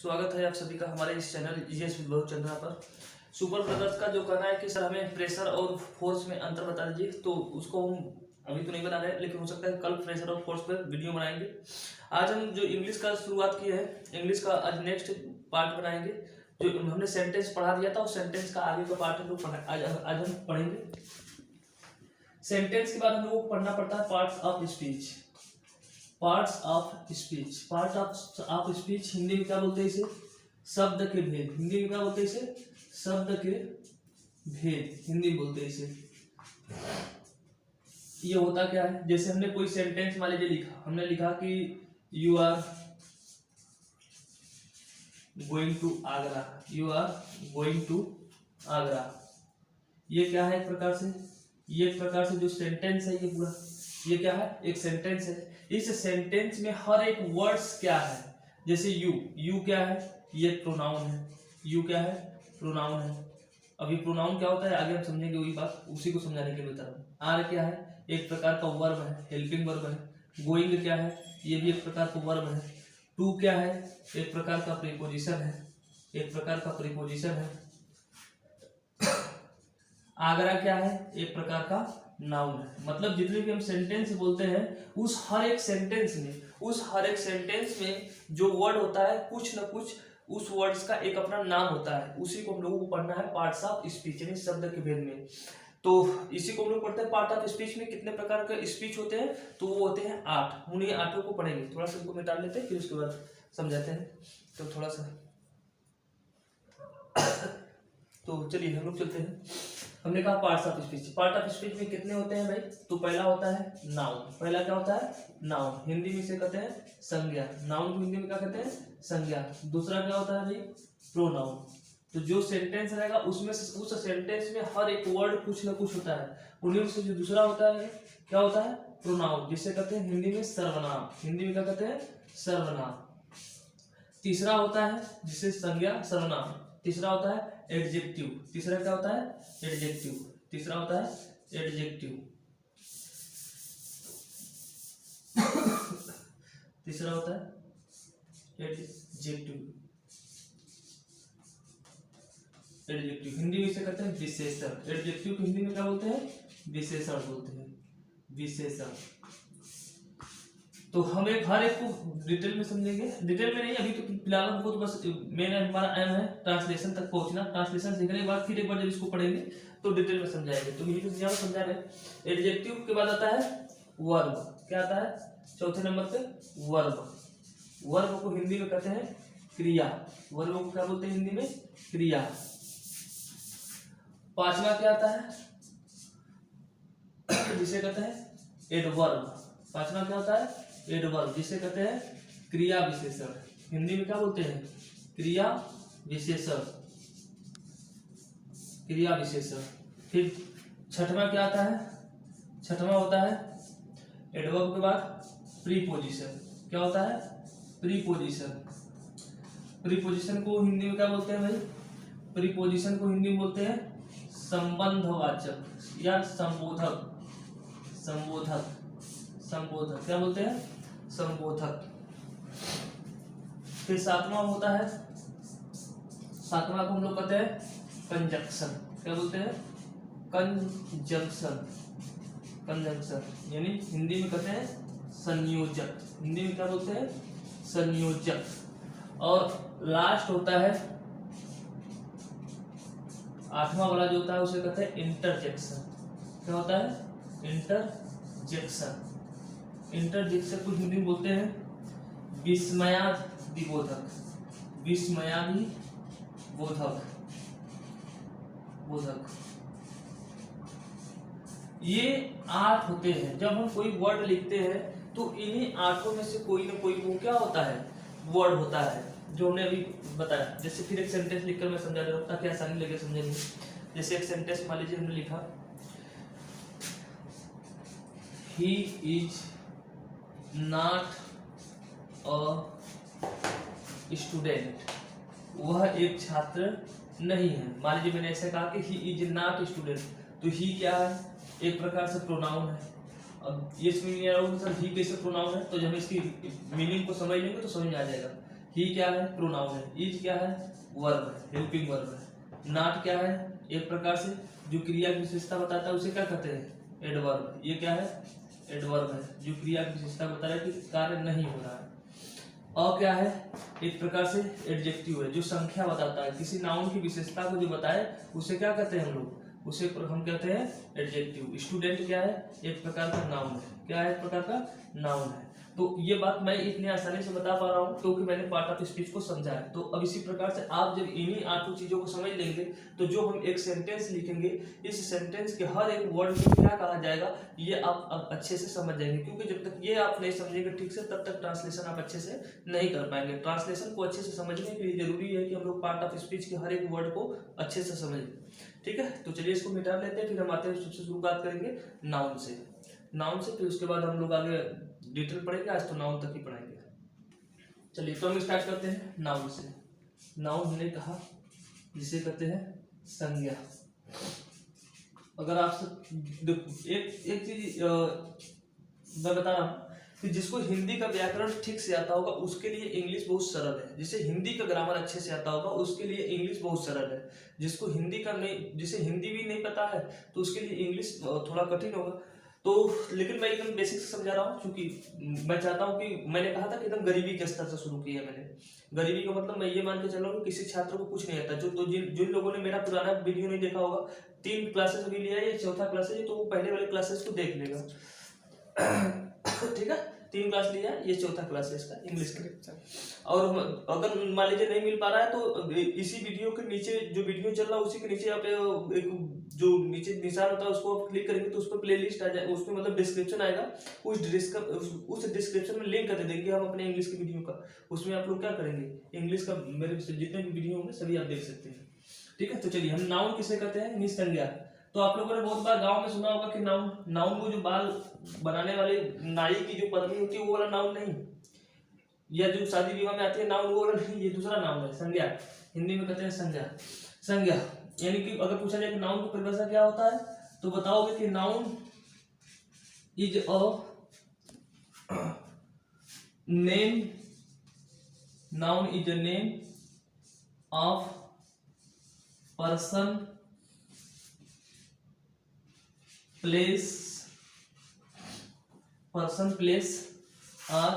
स्वागत है आप सभी का हमारे इस चैनल ईएस विद बहुचंद्रा पर। सुपर ब्रदर्स का जो कहना है कि सर हमें प्रेशर और फोर्स में अंतर बता दीजिए, तो उसको हम अभी तो नहीं बना रहे, लेकिन हो सकता है कल प्रेशर और फोर्स पर वीडियो बनाएंगे। आज हम जो इंग्लिश का शुरुआत की है, इंग्लिश का आज नेक्स्ट पार्ट बनाएंगे। जो हमने सेंटेंस पढ़ा दिया था उस सेंटेंस का आगे का पार्ट हम लोग आज हम पढ़ेंगे। सेंटेंस के बाद हम लोग को पढ़ना पड़ता है parts of speech. Parts of speech, part of speech Hindi में क्या बोलते हैं इसे? शब्द के भेद। हिंदी में क्या बोलते हैं इसे? शब्द के भेद हिंदी में बोलते हैं इसे। ये होता क्या है? जैसे हमने कोई सेंटेंस मान लीजिए लिखा, हमने लिखा कि you are going to Agra, you are going to Agra. ये क्या है? एक प्रकार से, ये एक प्रकार से जो सेंटेंस है, ये पूरा ये क्या है? एक सेंटेंस है। इस सेंटेंस में हर एक वर्ड्स क्या है? जैसे यू, यू क्या है? ये प्रोनाउन है। यू क्या है? प्रोनाउन है। अभी प्रोनाउन क्या होता है आगे हम समझेंगे, वही बात उसी को समझाने के लिए बता रहा हूँ। आर क्या है? एक प्रकार का वर्ब है, हेल्पिंग वर्ब है। गोइंग क्या है? ये भी एक प्रकार का वर्ब है। टू क्या है? एक प्रकार का प्रीपोजिशन है, एक प्रकार का प्रीपोजिशन है। आगरा क्या है? एक प्रकार का नाउन है। मतलब जितने भी हम सेंटेंस बोलते हैं उस हर एक सेंटेंस में जो वर्ड होता है कुछ ना कुछ उस वर्ड्स का एक अपना नाम होता है। उसी को हम लोगों को पढ़ना है पार्ट्स ऑफ स्पीच, यानी शब्द के भेद में। तो इसी को हम लोग पढ़ते हैं पार्ट ऑफ स्पीच में। कितने प्रकार के स्पीच होते हैं? तो वो होते हैं 8। हम ये 8 को पढ़ेंगे। थोड़ा सा इनको मिटा लेते हैं, फिर उसके बाद समझाते हैं। तो थोड़ा सा तो चलिए हम लोग चलते हैं। हमने कहा parts of speech. Part of speech में कितने होते हैं भाई? तो पहला होता है नाउन। पहला क्या होता है? नाउन। हिंदी में इसे कहते हैं संज्ञा। नाउन को हिंदी में क्या कहते हैं? संज्ञा। दूसरा क्या होता है भाई? प्रोनाउन। तो जो सेंटेंस रहेगा उसमें उस सेंटेंस में हर एक वर्ड कुछ ना कुछ होता है। उन्हीं में से जो दूसरा होता है क्या होता है? प्रोनाउन, जिसे कहते हैं हिंदी में सर्वनाम। हिंदी में क्या कहते हैं? सर्वनाम। तीसरा होता है जिसे संज्ञा, सर्वनाम। तीसरा होता है एडजेक्टिव। तीसरा क्या होता है? एडजेक्टिव। तीसरा होता है एडजेक्टिव। तीसरा होता है एडजेक्टिव। एडजेक्टिव हिंदी में इसे कहते हैं विशेषण। एडजेक्टिव को हिंदी में क्या बोलते हैं? विशेषण बोलते हैं, विशेषण। तो हम एक हर एक को डिटेल में समझेंगे। डिटेल में नहीं, अभी तो फिलहाल हमको तो बस मेन हमारा एम है ट्रांसलेशन तक पहुंचना। ट्रांसलेशन सीखने के बाद फिर एक बार जब इसको पढ़ेंगे तो डिटेल में समझाएंगे। तो यही तो ज्यादा समझा रहे। एडजेक्टिव के बाद आता है वर्ब। क्या आता है? चौथे नंबर पे वर्ब। वर्ब को हिंदी में कहते हैं क्रिया। वर्ब को क्या बोलते हैं हिंदी में? क्रिया। पांचवा क्या आता है? जिसे कहते हैं एडवर्ब। पांचवा क्या होता है? एडवर्ब, जिसे कहते हैं क्रिया विशेषण। हिंदी में क्या बोलते हैं? क्रिया विशेषण। क्रिया विशेषण। फिर छठवां क्या आता है? छठवां होता है एडवर्ब के बाद प्रीपोजिशन। क्या होता है? प्रीपोजिशन। प्रीपोजिशन को हिंदी में क्या बोलते हैं भाई? प्रीपोजिशन को हिंदी में बोलते हैं संबंधवाचक या संबोधक। संबोधक, संबोधक क्या बोलते हैं? संबोधक। फिर सातवां होता है, सातवां को हम लोग कहते हैं कंजंक्शन। क्या बोलते हैं? कंजंक्शन। कंजंक्शन यानी हिंदी में कहते हैं संयोजक। हिंदी में क्या बोलते हैं? संयोजक। और लास्ट होता है आठवां वाला जो होता है उसे कहते हैं इंटरजेक्शन। क्या होता है? इंटरजेक्शन। इंटरजेक्शन को हिंदी में बोलते हैं विस्मयादिबोधक। विस्मयादिबोधक, बोधक। ये 8 होते हैं। जब हम कोई वर्ड लिखते हैं तो इन्हीं 8 में से कोई ना कोई वो क्या होता है? वर्ड होता है, जो हमने अभी बताया। जैसे फिर एक सेंटेंस लिखकर मैं समझा रहा हूँ ताकि आसानी लगे समझने में। जैसे एक सेंटेंस मान लीजिए हमने लिखा he is not a student. वह एक छात्र नहीं है। मान लीजिए मैंने ऐसा कहा कि ही इज नॉट स्टूडेंट, तो ही क्या है? एक प्रकार से प्रोनाउन है। अब ये सर ही कैसे प्रोनाउन है, तो जब हम इसकी मीनिंग को समझ लेंगे तो समझ में आ जाएगा। ही क्या है, प्रोनाउन है। इज क्या है, वर्ब है, हेल्पिंग वर्ब है। नॉट क्या है, एक प्रकार से जो क्रिया की विशेषता बताता है उसे क्या कहते हैं, एडवर्ब। ये क्या है, एडवर्ब है, जो क्रिया की विशेषता बता रहा है कि कार्य नहीं हो रहा है। और क्या है, एक प्रकार से एडजेक्टिव है, जो संख्या बताता है, किसी नाउन की विशेषता को जो बताए उसे क्या कहते हैं हम लोग, उसे हम कहते हैं एडजेक्टिव। स्टूडेंट क्या है, एक प्रकार का नाउन है। क्या है, एक प्रकार का नाउन है। तो ये बात मैं इतनी आसानी से बता पा रहा हूँ क्योंकि मैंने पार्ट ऑफ स्पीच को समझा है। तो अब इसी प्रकार से आप जब इन्हीं 8 चीजों को समझ लेंगे तो जो हम एक सेंटेंस लिखेंगे, इस सेंटेंस के हर एक वर्ड को क्या कहा जाएगा ये आप अब अच्छे से समझ जाएंगे। क्योंकि जब तक ये आप नहीं समझेंगे ठीक से तब तक ट्रांसलेशन आप अच्छे से नहीं कर पाएंगे। ट्रांसलेशन को अच्छे से समझने के लिए जरूरी है कि हम लोग पार्ट ऑफ स्पीच के हर एक वर्ड को अच्छे से समझें। ठीक है, तो चलिए इसको मिटा लेते हैं, फिर हम आते हैं सबसे शुरुआत करेंगे नाउन से। नाउन से फिर उसके बाद हम लोग आगे डिटेल पढ़ेंगे, आज तो नाउन तक ही पढ़ेंगे। चलिए तो हम स्टार्ट करते हैं नाउन से। नाउन हमने कहा जिसे कहते हैं संज्ञा। अगर आप एक चीज मैं बता रहा हूँ कि जिसको हिंदी का व्याकरण ठीक से आता होगा उसके लिए इंग्लिश बहुत सरल है। जिसे हिंदी का ग्रामर अच्छे से आता होगा उसके लिए इंग्लिश बहुत सरल है। जिसको हिंदी का नहीं, जिसे हिंदी भी नहीं पता है तो उसके लिए इंग्लिश थोड़ा कठिन होगा। तो लेकिन मैं एकदम बेसिक से समझा रहा हूँ क्योंकि मैं चाहता हूँ कि मैंने कहा था कि एकदम गरीबी के स्तर से शुरू किया मैंने। गरीबी का मतलब मैं ये मान के चल रहा हूँ कि किसी छात्र को कुछ नहीं आता। जो तो जिन लोगों ने मेरा पुराना वीडियो नहीं देखा होगा, 3 क्लासेस अभी लिया है, ये 4था क्लासेस है, तो वो पहले वाले क्लासेस को देख लेगा। ठीक है, 3 क्लास लिया, ये 4था क्लास है इसका इंग्लिश का। और अगर मान लीजिए नहीं मिल पा रहा है तो इसी वीडियो के नीचे जो वीडियो चल रहा है उसी के नीचे आप एक जो नीचे निशान होता है उसको आप क्लिक करेंगे तो उस पर प्लेलिस्ट आ जाए, उसमें मतलब डिस्क्रिप्शन आएगा। उस डिस्क्रिप्शन में लिंक कर देंगे हम अपने इंग्लिश की वीडियो का। उसमें आप लोग क्या करेंगे, इंग्लिश का मेरे जितने भी वीडियो होंगे सभी आप देख सकते हैं। ठीक है, तो चलिए हम नाउन किसे कहते हैं, निसंज्ञा। तो आप लोगों ने बहुत बार गांव में सुना होगा कि नाउन वो जो बाल बनाने वाले नाई की जो पत्नी होती है वो वाला नाउन नहीं, या जो शादी विवाह में आती है नाउन वो वाला नहीं, ये दूसरा नाउन है, संज्ञा। हिंदी में कहते हैं संज्ञा। संज्ञा यानी कि अगर पूछा जाए कि नाउन की परिभाषा क्या होता है तो बताओगे कि noun is a name, noun is a name of person, place और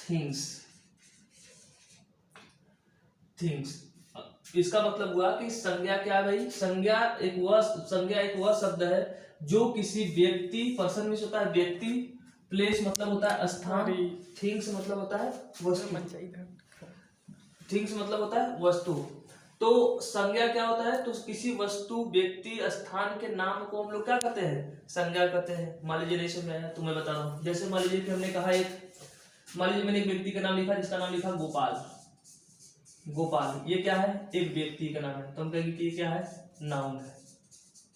थिंग्स। इसका मतलब हुआ कि संज्ञा क्या है भाई, संज्ञा एक वह शब्द है जो किसी व्यक्ति, पर्सन में होता है व्यक्ति, प्लेस मतलब होता है स्थान, थिंग्स मतलब होता है वस्तु, थिंग्स मतलब होता है वस्तु। तो संज्ञा क्या होता है, तो किसी वस्तु, व्यक्ति, स्थान के नाम को हम लोग क्या कहते हैं, संज्ञा कहते हैं। मान लीजिए नहीं समझ आया तो मैं बता रहा हूँ। जैसे मान लीजिए कि हमने कहा मान लीजिए मैंने एक व्यक्ति का नाम लिखा जिसका नाम लिखा गोपाल। ये क्या है, एक व्यक्ति का नाम है, तो हम कहेंगे कि ये क्या है, नाउन है।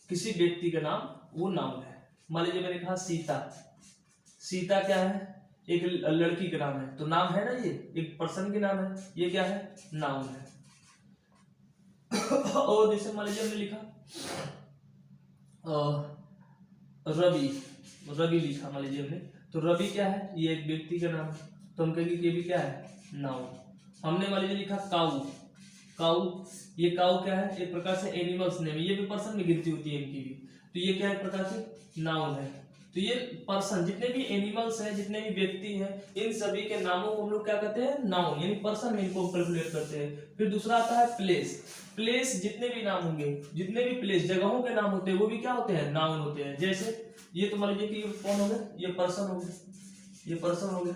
किसी व्यक्ति का नाम वो नाउन है। मान लीजिए मैंने कहा सीता क्या है, एक लड़की का नाम है, तो नाम है ना, ये एक पर्सन के नाम है, ये क्या है, नाउन है। और जैसे मान लीजिए हमने लिखा रवि लिखा मान लीजिए हमने, तो रवि क्या है, ये एक व्यक्ति का नाम है, तो हम कहेंगे कि ये भी क्या है, नाउन। हमने मान लीजिए लिखा काऊ, ये काऊ क्या है, एक प्रकार से एनिमल्स नेम, ये भी पर्सन में गिनती होती है इनकी भी, तो ये क्या है, एक प्रकार से नाउन है। तो ये पर्सन, जितने भी एनिमल्स हैं, जितने भी व्यक्ति हैं, इन सभी के नामों को हम लोग क्या कहते हैं, नाउन, यानी पर्सन में इनको कैलकुलेट करते हैं। फिर दूसरा आता है प्लेस, जितने भी नाम होंगे, जितने भी प्लेस, जगहों के नाम होते हैं वो भी क्या होते हैं, नाउन होते हैं। जैसे ये तो मान लीजिए कि ये कौन हो गया, ये पर्सन हो गया,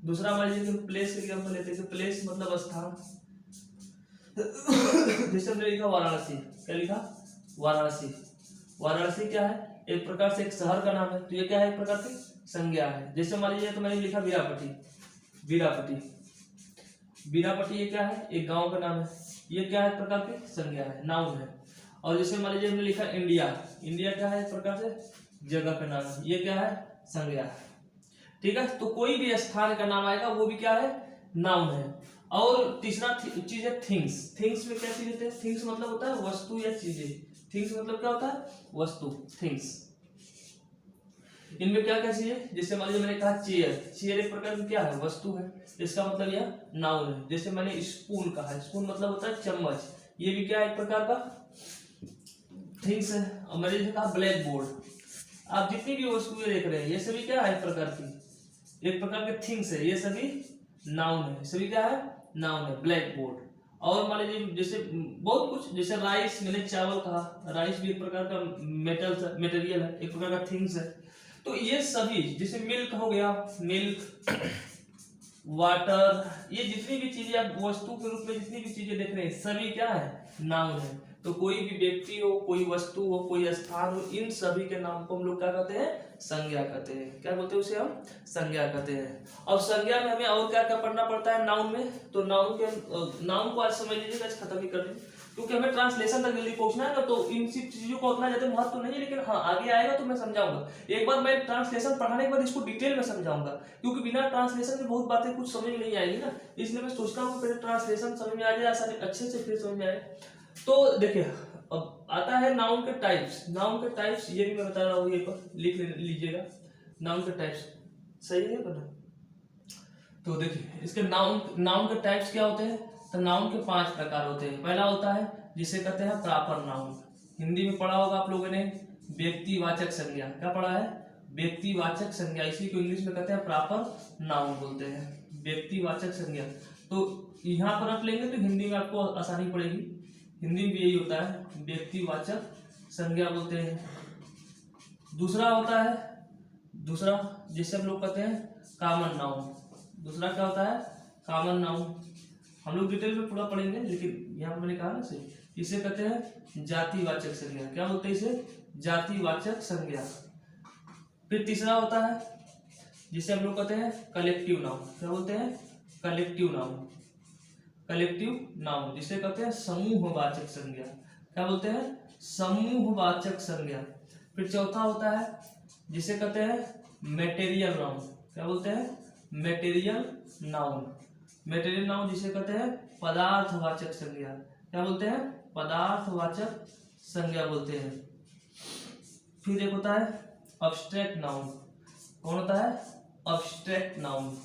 दूसरा मान लीजिए प्लेस के हम लेते हैं, प्लेस मतलब स्थान। जैसे हमने लिखा वाराणसी, क्या लिखा, वाराणसी क्या है, एक प्रकार से एक शहर का नाम है, तो ये क्या है, एक प्रकार से संज्ञा है। जैसे मान लीजिए तो मैंने लिखा वीरापटी, ये क्या है, एक गांव का नाम है, ये क्या है, एक प्रकार की संज्ञा है, नाउन है। और जैसे मान लीजिए हमने लिखा इंडिया क्या है, एक प्रकार से जगह का नाम है, ये क्या है, संज्ञा है। ठीक है, तो कोई भी स्थान का नाम आएगा वो भी क्या है, नाउन है। और तीसरा चीज है थिंग्स में क्या चीज होते हैं, थिंग्स मतलब होता है वस्तु या चीजें, थिंग्स मतलब क्या होता है, वस्तु, थिंग्स। इनमें क्या क्या चाहिए, जैसे मान लीजिए मैंने कहा चेयर, चेयर एक प्रकार की क्या है, वस्तु है, इसका मतलब यह नाउन है। जैसे मैंने स्पून कहा, स्पून मतलब होता है चम्मच, ये भी क्या है, एक प्रकार का थिंग्स है। और मैंने जैसे कहा ब्लैक बोर्ड, आप जितनी भी वस्तुएं देख रहे हैं ये सभी क्या है, एक प्रकार के थिंग्स है, ये सभी नाउन है, सभी क्या है, नाउन है, ब्लैक बोर्ड। और मान लीजिए जैसे बहुत कुछ, जैसे राइस, मैंने चावल कहा, राइस भी एक प्रकार का मटेरियल है, एक प्रकार का थिंग्स है। तो ये सभी, जैसे मिल्क हो गया, मिल्क, वाटर, ये जितनी भी चीजें आप वस्तु के रूप में जितनी भी चीजें देख रहे हैं सभी क्या है, नाउन है। तो कोई भी व्यक्ति हो, कोई वस्तु हो, कोई स्थान हो, इन सभी के नाम को हम लोग क्या कहते हैं, संज्ञा कहते हैं। क्या बोलते हैं उसे हम, संज्ञा कहते हैं। अब संज्ञा में हमें और क्या क्या पढ़ना पड़ता है नाउन में, तो नाउन को आज समझ लीजिएगा, आज खत्म ही कर दें, क्योंकि हमें ट्रांसलेशन तक जल्दी पहुंचना है ना, तो इन सब चीजों को उतना ज्यादा महत्व नहीं है, लेकिन हाँ आगे आएगा तो मैं समझाऊंगा। एक बार मैं ट्रांसलेशन पढ़ाने के बाद इसको डिटेल में समझाऊंगा, क्योंकि बिना ट्रांसलेशन के बहुत बातें कुछ समझ में नहीं आएगी ना, इसलिए मैं सोचता हूँ पहले ट्रांसलेशन समझ में आ जाए आसानी अच्छे से, फिर समझ में आए। तो देखिए अब आता है नाउन के टाइप्स। नाउन के टाइप्स ये भी मैं बता रहा हूँ, ये पर लिख लीजिएगा, नाउन के टाइप्स, सही है पता। तो देखिए इसके नाउन के टाइप्स क्या होते हैं, तो नाउन के 5 प्रकार होते हैं। पहला होता है जिसे कहते हैं प्रॉपर नाउन, हिंदी में पढ़ा होगा आप लोगों ने, व्यक्तिवाचक संज्ञा। क्या पढ़ा है, व्यक्तिवाचक संज्ञा, इसी को इंग्लिश में कहते हैं प्रॉपर नाउन बोलते हैं, व्यक्तिवाचक संज्ञा। तो यहाँ पर रख लेंगे तो हिंदी में आपको आसानी पड़ेगी, हिंदी में भी यही होता है, व्यक्तिवाचक संज्ञा बोलते हैं। दूसरा होता है, दूसरा जिसे हम लोग कहते हैं कॉमन नाउन। दूसरा क्या होता है, कॉमन नाउन, हम लोग डिटेल में पूरा पढ़ेंगे, लेकिन यहाँ पर मैंने कहा ना सही, इसे कहते हैं जातिवाचक संज्ञा। क्या बोलते हैं इसे, जातिवाचक संज्ञा। फिर तीसरा होता है जिसे हम लोग कहते हैं कलेक्टिव नाउन। क्या बोलते हैं, कलेक्टिव नाउन, कलेक्टिव नाउन, जिसे कहते हैं समूहवाचक संज्ञा। क्या बोलते हैं, समूहवाचक संज्ञा। फिर चौथा होता है जिसे कहते हैं मटेरियल नाउन। क्या बोलते हैं, मटेरियल नाउन, मटेरियल नाउन जिसे कहते हैं पदार्थवाचक संज्ञा। क्या बोलते हैं, पदार्थवाचक संज्ञा बोलते हैं। फिर एक होता है अब्स्ट्रैक्ट नाउन। कौन होता है, अब्स्ट्रैक्ट नाउन,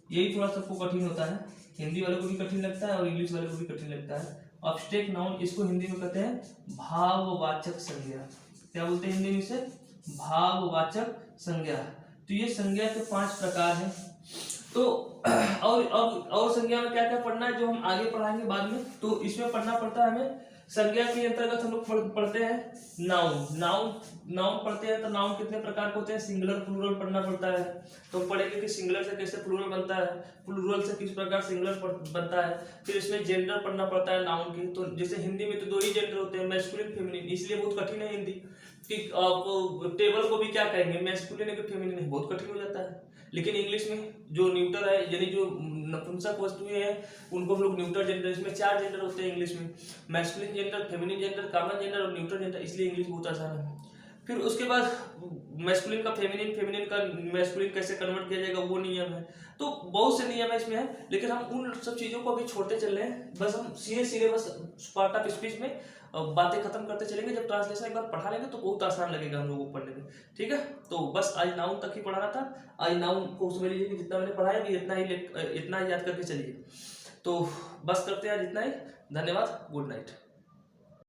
यही थोड़ा सबको कठिन होता है, हिंदी वाले को भी कठिन लगता है और इंग्लिश वाले को भी कठिन लगता है। अब्स्ट्रैक्ट नाउन, इसको हिंदी में कहते हैं भाववाचक संज्ञा। क्या बोलते हैं हिंदी में इसे, भाववाचक संज्ञा। तो ये संज्ञा के 5 प्रकार हैं। तो और संज्ञा में क्या क्या पढ़ना है, जो हम आगे पढ़ाएंगे बाद में। तो इसमें पढ़ना पड़ता है हमें, संज्ञा के अंतर्गत हम लोग पढ़ते हैं नाउन पढ़ते हैं। तो नाउन कितने प्रकार के होते हैं, सिंगुलर प्लूरल पढ़ना पड़ता है। तो पढ़ेंगे कि सिंगुलर से कैसे प्लूरल बनता है, प्लूरल से किस प्रकार सिंगुलर बनता है। फिर इसमें जेंडर पढ़ना पड़ता है नाउन की। तो जैसे हिंदी में तो 2 ही जेंडर होते हैं, मैस्कुलिन फेमिनिन, इसलिए बहुत कठिन है हिंदी कि आप टेबल को भी क्या कहेंगे, मैस्कुलिन है कि फेमिनिन, बहुत कठिन हो जाता है। लेकिन इंग्लिश में जो न्यूटर है, यानी जो नपुंसक वस्तुएं हैं, उनको हम लोग न्यूटर जेंडर, इसमें 4 जेंडर होते हैं इंग्लिश में, masculine gender, feminine gender, common gender और न्यूटर जेंडर, इसलिए इंग्लिश बहुत आसान है। फिर उसके बाद मैस्कुलिन का फेमिनिन, फेमिनिन का मैस्कुलिन कैसे कन्वर्ट किया जाएगा वो नियम है। तो बहुत से नियम है इसमें है, लेकिन हम उन सब चीजों को अभी छोड़ते चल रहे हैं। बस हम सीधे बस पार्ट ऑफ स्पीच में बातें खत्म करते चलेंगे। जब ट्रांसलेशन एक बार पढ़ा लेंगे तो बहुत आसान लगेगा हम लोगों को पढ़ने में, ठीक है। तो बस आज नाउन तक ही पढ़ाना था। आज नाउन को समझ लीजिए कि जितना मैंने पढ़ाया भी इतना ही याद करके चलिए। तो बस करते हैं आज इतना ही। धन्यवाद, गुड नाइट।